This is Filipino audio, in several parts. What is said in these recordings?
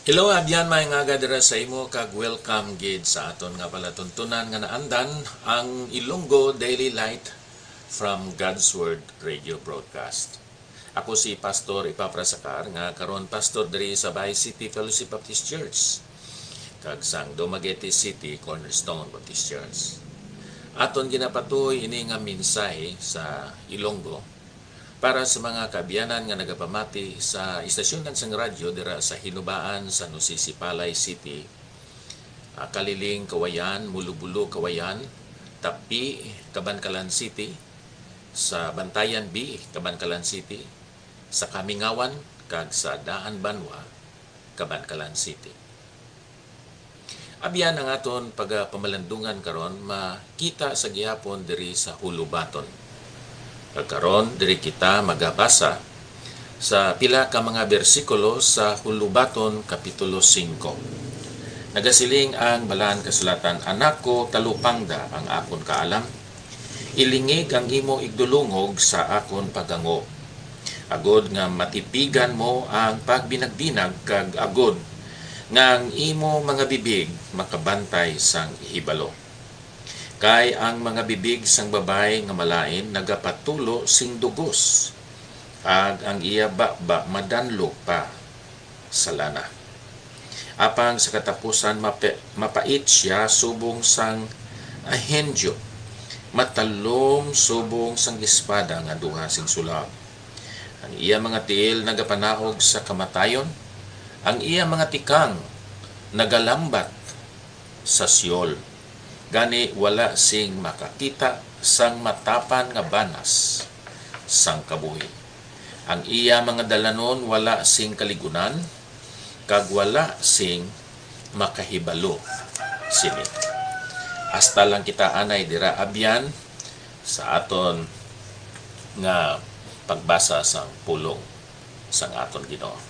Hello abyan may nga gadira sa imo kag welcome gid sa aton nga palatuntunan nga naandan ang Ilonggo Daily Light from God's Word Radio Broadcast. Ako si Pastor Ipaprasakar nga karon pastor diri sa Bay City Fellowship Baptist Church kag sang Dumaguete City Cornerstone Baptist Church. Aton ginapatuloy ini nga mensahe sa Ilonggo para sa mga kaabyanan nga nagapamati sa istasyonan sang radyo dira sa Hinubaan, San Jose Sipalay City, Kaliling, Kawayan, Mulubulo, Kawayan, Tapi, Cabancalan City, sa Bantayan B, Cabancalan City, sa Kamingawan, kag sa Daan Banwa, Cabancalan City. Abyan ang aton pagpamalandungan karon makita sa gihapon diri sa Hulubaton. Karon diri kita magabasa sa pila ka mga bersikulo sa Hulubaton kapitulo 5. Nagasiling ang balaan kasulatan, "Anak ko, talupangda ang akon kaalam. Ilingig ang imo igdulungog sa akon pagango. Agod nga matipigan mo ang pagbinagbinag kag agod nga ang imo mga bibig makabantay sang ihibalo. Kay ang mga bibig sang babay nga malain nagapatulo sing dugos, ag ang iya bakba madanlo pa sa lana. Apang sa katapusan mapait siya subong sang ahenjo, matalom subong sang espada nga duha sing sulab. Ang iya mga tiil nagapanaog sa kamatayon, ang iya mga tikang nagalambat sa Siol. Gani wala sing makakita sang matapan nga banas sang kabuhi. Ang iya mga dalanon wala sing kaligunan, kag wala sing makahibalo sini." Hasta lang kita anay dira abyan sa aton nga pagbasa sang pulong sang aton Ginoo.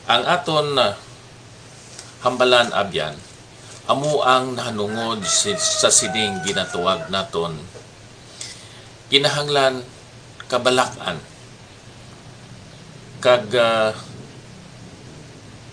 Ang aton hambalan abyan amo ang nahanungod sa sining ginatuwag naton kinahanglan kabalakan kag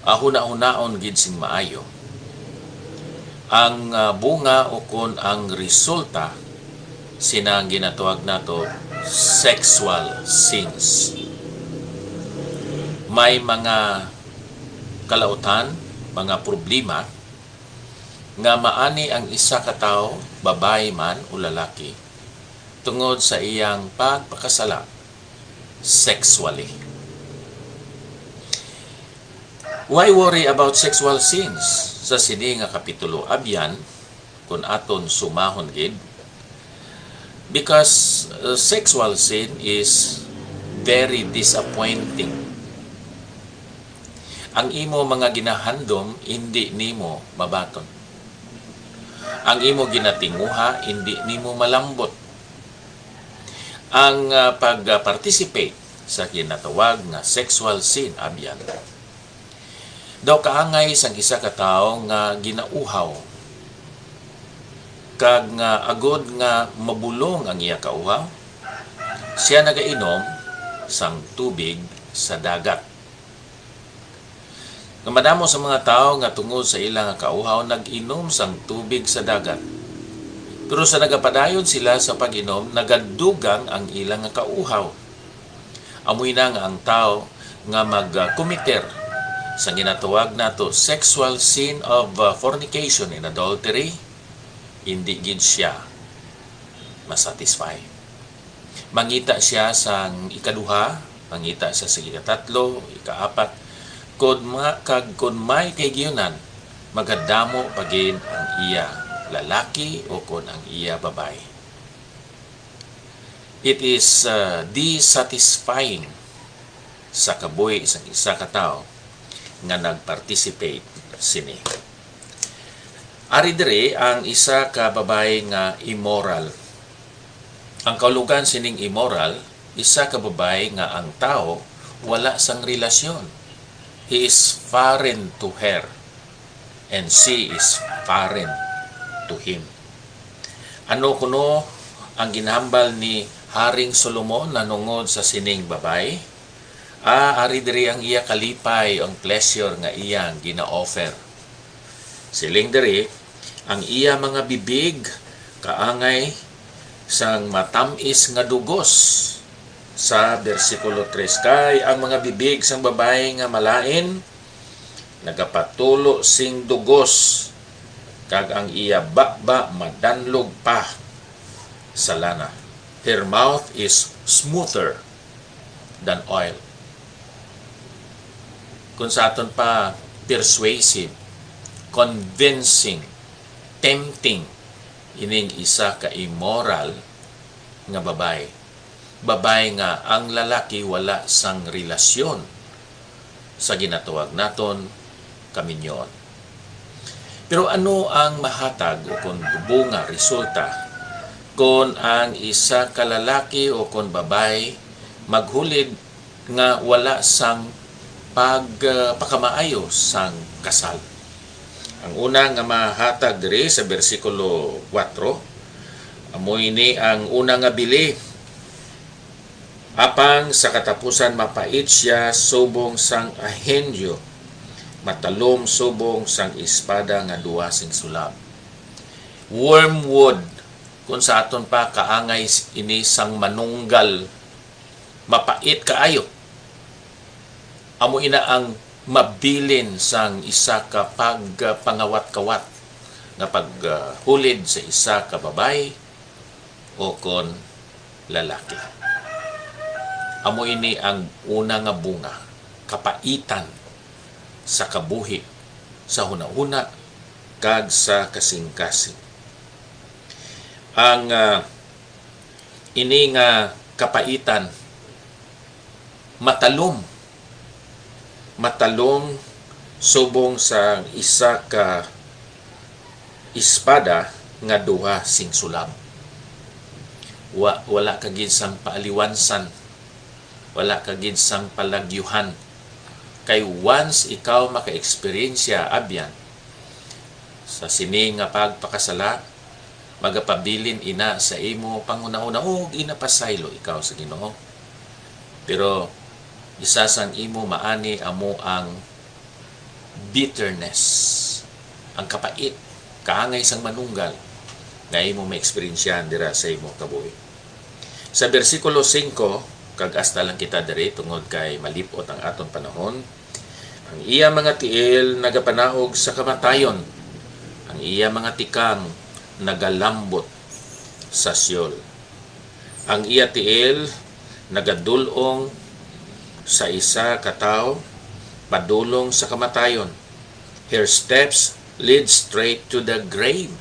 ahuna-hunaon gid sing maayo ang bunga o kon ang resulta sinang ginatuwag nato sexual sins. May mga kalautan, mga problema nga maani ang isa ka tawo, babae man o lalaki, tungod sa iyang pagpakasala sexually. Why worry about sexual sins? Sa sini nga kapitulo abyan kun aton sumahon gid, because sexual sin is very disappointing. Ang imo mga ginahandom hindi nimo mabaton. Ang imo ginatinguha hindi nimo malambot. Ang pag-participate sa ginatawag nga sexual sin abyan daw kaangay sang isa ka tawo nga ginauhaw kag nga agod nga mabulong ang iya kauhaw, siya nagainom sang tubig sa dagat. Nga madamo sa mga tao nga tungod sa ilang kauhaw nag-inom sang tubig sa dagat. Pero sa nagapadayon sila sa pag-inom, nagadugang ang ilang kauhaw. Amoy na nga ang tao nga mag-committer sa ginatawag nato sexual sin of fornication and adultery, hindi gid siya masatisfy. Mangita siya sang ikaduha, mangita siya sa ikatatlo, ikaapat, kung may kaygyunan, magadamo pagin ang iya lalaki o kung ang iya babae. It is dissatisfying sa kabuhi isang isa ka tawo nga nag-participate sini. Ari diri ang isa ka babae nga immoral. Ang kaulugan sining immoral, isa ka babae nga ang tao wala sang relasyon. He is foreign to her and she is foreign to him. Ano kuno ang ginhambal ni Haring Solomon nanungod sa sining babae? Ari diri ang iya kalipay, ang pleasure nga iyang gina-offer. Siling diri, ang iya mga bibig kaangay sang matamis nga dugos. Sa versikulo 3, kay ang mga bibig sang babae nga malain nagapatulo sing dugos, kag ang iya bakba madanlog pa sa lana. Her mouth is smoother than oil. Kung sa aton pa, persuasive, convincing, tempting, ining isa ka immoral nga babae. Babae nga ang lalaki wala sang relasyon sa ginatawag naton kaminyon. Pero ano ang mahatag o kung bunga, resulta kung ang isa ka lalaki o kung babae maghulid nga wala sang pagpakamaayo sang kasal? Ang una nga mahatag diri sa versikulo 4, amoy ni ang una nga bili. Apang sa katapusan mapait siya subong sang ahenyo, matalom subong sang espada nga duwa sing sulab. Wormwood, kung sa aton pa kaangay ini sang manunggal, mapait kaayo. Amo ina ang mabilin sang isa ka pagpangawat-kawat nga paghulid sa isa ka babae o kon lalaki. Amo ini ang una nga bunga, kapaitan sa kabuhi, sa hunahuna, kag sa kasing-kasing. Ang ini nga kapaitan, matalom subong sa isa ka espada nga duha sing sulab. Wala kagid sang paaliwansan, wala kagid sang palagyuhan. Kay once ikaw maka-experiensya abyan sa sini nga pagpakasala, magapabilin ina sa imo panguna-una og inapasaylo ikaw sa Ginoo. Pero isa sang imo maani amo ang bitterness, ang kapait, kaangay sang manunggal nga imo ma-experiensyahan dira sa imo kabuhi. Sa versikulo 5, kag hasta lang kita diri tungod kay malipot ang aton panahon, ang iya mga tiil nagapanahog sa kamatayon, ang iya mga tikang nagalambot sa Syol. Ang iya tiil nagadulong sa isa ka tawo padulong sa kamatayon. Her steps lead straight to the grave.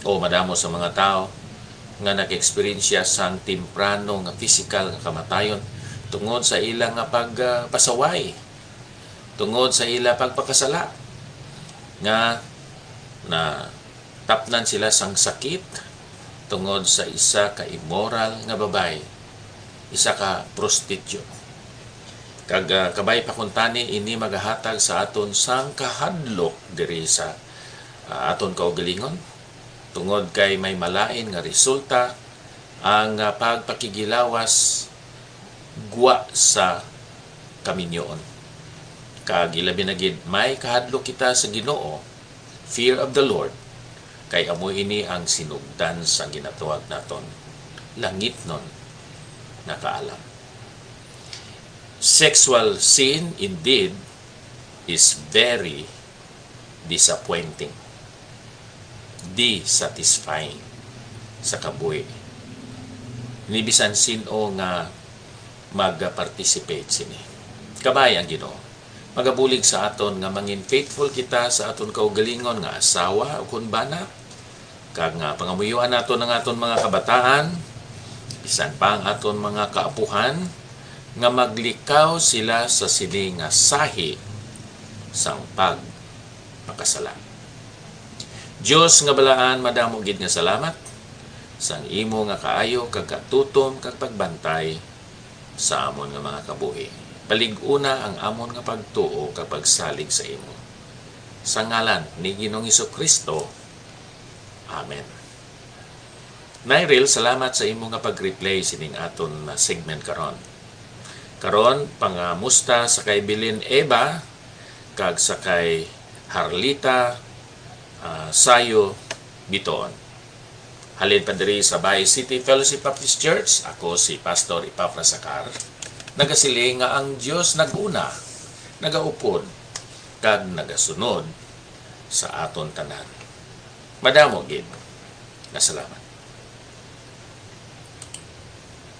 O madamo sa mga tao nga nag-experience sang temprano nga physical nga kamatayon tungod sa ilang nga pagpasaway, tungod sa ilang pagpakasala, nga na tapnan sila sang sakit tungod sa isa ka immoral nga babae, isa ka prostitute. Kag kabay pakuntani ini magahatag sa aton sang kahadlok diri sa aton kaugalingon, tungod kay may malain nga resulta ang pagpakigilawas guwa sa kaminyoon. Kag ilabi na gid may kahadlok kita sa Ginoo, fear of the Lord, kay amo ini ang sinugdan sa ginatawag naton langitnon na kaalam. Sexual sin indeed is very disappointing, dissatisfying sa kabuhi. Ni bisan sino nga mag-participate sini. Kabay ang Ginoo. Magabulig sa aton nga mangin faithful kita sa aton kaugalingon nga asawa o kun bana. Kag nga pangamuyuan naton ang aton mga kabataan, bisan pa ang aton mga kaapuhan, nga maglikaw sila sa sini nga sahi sang pagpakasala. Dios nga balaan, madamo gid nga salamat sang imo nga kaayo kag katutom kag pagbantay sa amon nga mga kabuhi. Palig-una ang amon nga pagtuo kag pagsalig sa imo. Sa ngalan ni Ginoong Hesukristo. Amen. Nairil, salamat sa imo nga pag-replay sining aton segment karon. Karon pangamusta sa kay Bilin Eva kag sa kay Harlita Sayo Bitoon. Halin pa diri sa Bay City Fellowship Baptist Church, ako si Pastor Epafras Sacar. Nagasiling nga ang Dios naguna, nagaupod kag nagasunod sa aton tanan. Madamo gid. Nasalamat.